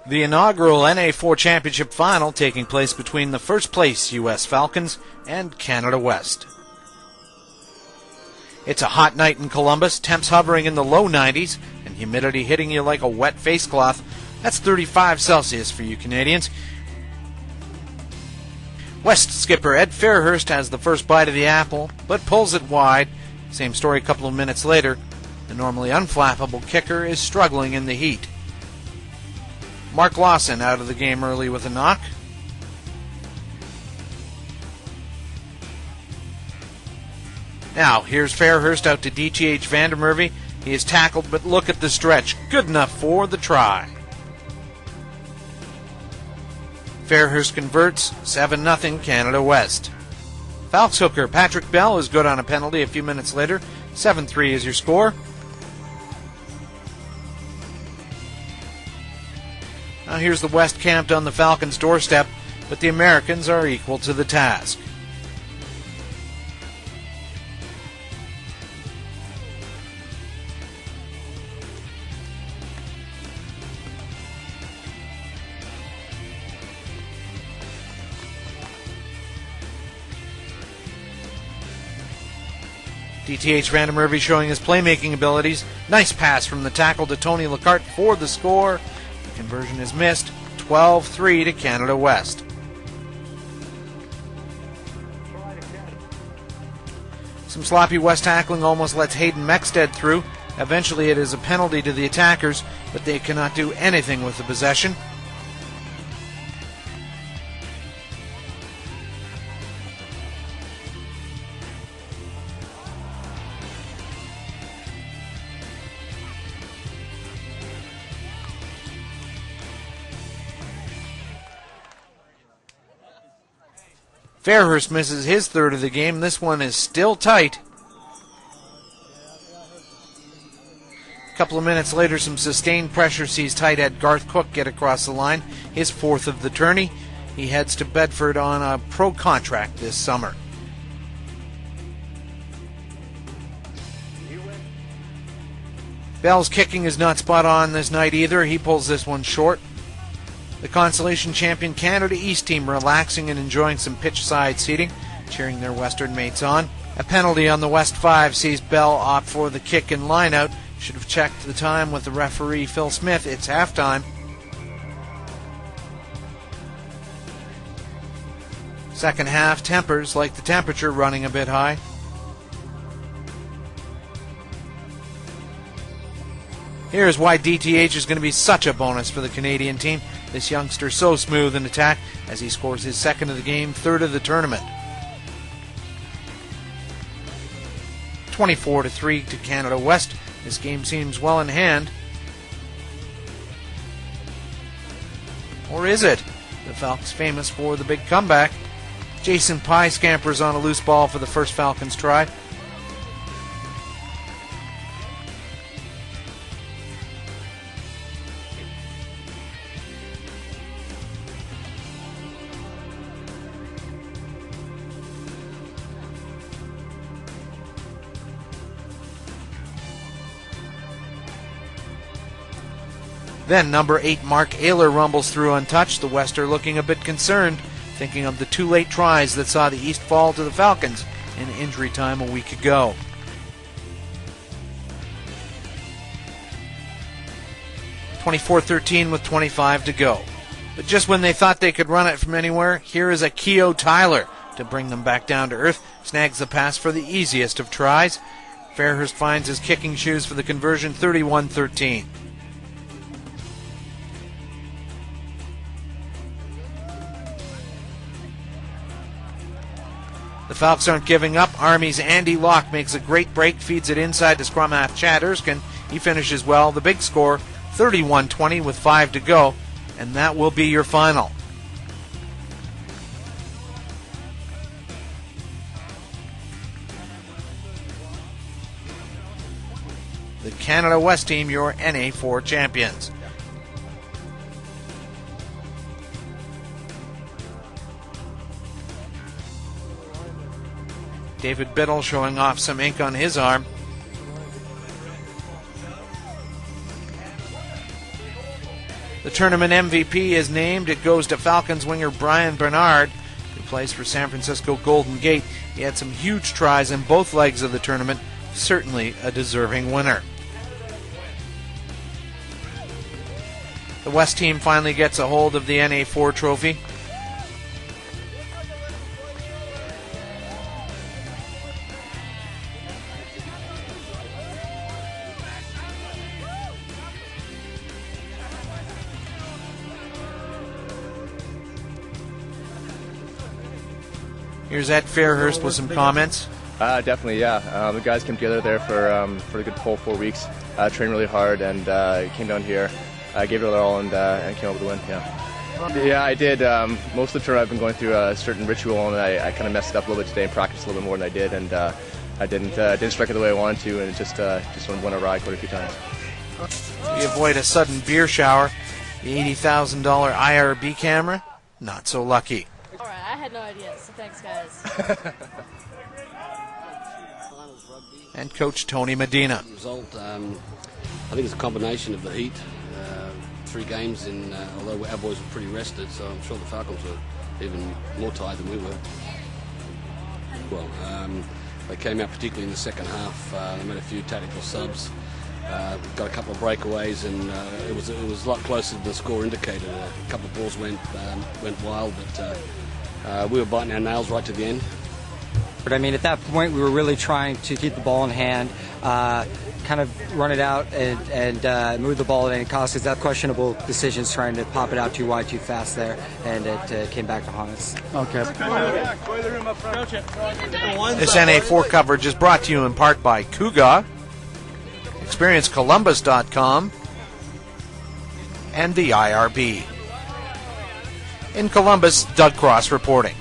The inaugural NA4 Championship Final taking place between the first place US Falcons and Canada West. It's a hot night in Columbus, temps hovering in the low 90s and humidity hitting you like a wet face cloth. That's 35 Celsius for you Canadians. West skipper Ed Fairhurst has the first bite of the apple, but pulls it wide. Same story a couple of minutes later. The normally unflappable kicker is struggling in the heat. Mark Lawson out of the game early with a knock. Now, here's Fairhurst out to DTH Vandermerve. He is tackled, but look at the stretch. Good enough for the try. Fairhurst converts, 7-0 Canada West. Falcons hooker Patrick Bell is good on a penalty a few minutes later. 7-3 is your score. Now here's the West camped on the Falcons' doorstep, but the Americans are equal to the task. DTH Vandermerve showing his playmaking abilities. Nice pass from the tackle to Tony Lacarte for the score. The conversion is missed. 12-3 to Canada West. Some sloppy West tackling almost lets Hayden Mexted through. Eventually it is a penalty to the attackers, but they cannot do anything with the possession. Fairhurst misses his third of the game. This one is still tight. A couple of minutes later, some sustained pressure sees tight end Garth Cook get across the line. His fourth of the tourney. He heads to Bedford on a pro contract this summer. Bell's kicking is not spot on this night either. He pulls this one short. The consolation champion Canada East team relaxing and enjoying some pitch-side seating, cheering their Western mates on. A penalty on the West 5 sees Bell opt for the kick and line-out. Should have checked the time with the referee Phil Smith. It's halftime. Second half, tempers like the temperature running a bit high. Here's why DTH is going to be such a bonus for the Canadian team. This youngster so smooth in attack as he scores his second of the game, third of the tournament. 24-3 to Canada West. This game seems well in hand. Or is it? The Falcons famous for the big comeback. Jason Pye scampers on a loose ball for the first Falcons try. Then number 8 Mark Ayler rumbles through untouched. The West are looking a bit concerned, thinking of the two late tries that saw the East fall to the Falcons in injury time a week ago. (24-13) with 25 to go. But just when they thought they could run it from anywhere, here is a Keo Tyler to bring them back down to earth. Snags the pass for the easiest of tries. Fairhurst finds his kicking shoes for the conversion, 31-13. The Falcons aren't giving up. Army's Andy Locke makes a great break, feeds it inside to scrum half Chad Erskine. He finishes well. The big score, 31-20 with 5 to go, and that will be your final. The Canada West team, your NA4 champions. David Biddle showing off some ink on his arm. The tournament MVP is named. It goes to Falcons winger Brian Bernard, who plays for San Francisco Golden Gate. He had some huge tries in both legs of the tournament. Certainly a deserving winner. The West team finally gets a hold of the NA4 trophy. Here's Ed Fairhurst with some comments. Definitely, yeah. The guys came together there for a good full 4 weeks. Trained really hard and came down here, gave it all, and came up with the win. Yeah, I did. Most of the tournament I've been going through a certain ritual, and I kind of messed it up a little bit today and practiced a little bit more than I did, and I didn't strike it the way I wanted to, and it just went awry quite a few times. You avoid a sudden beer shower. The $80,000 IRB camera, not so lucky. All right, I had no idea, so thanks, guys. And Coach Tony Medina. Result, I think it's a combination of the heat. 3 games in, although our boys were pretty rested, so I'm sure the Falcons were even more tired than we were. Well, they came out particularly in the second half. They made a few tactical subs, got a couple of breakaways, and it was a lot closer than the score indicated. A couple of balls went wild, but we were biting our nails right to the end. But I mean, at that point, we were really trying to keep the ball in hand, kind of run it out and move the ball at any cost, because that questionable decisions trying to pop it out too wide too fast there, and it came back to haunt us. Okay. This NA4 coverage is brought to you in part by Cougar, ExperienceColumbus.com, and the IRB. In Columbus, Doug Cross reporting.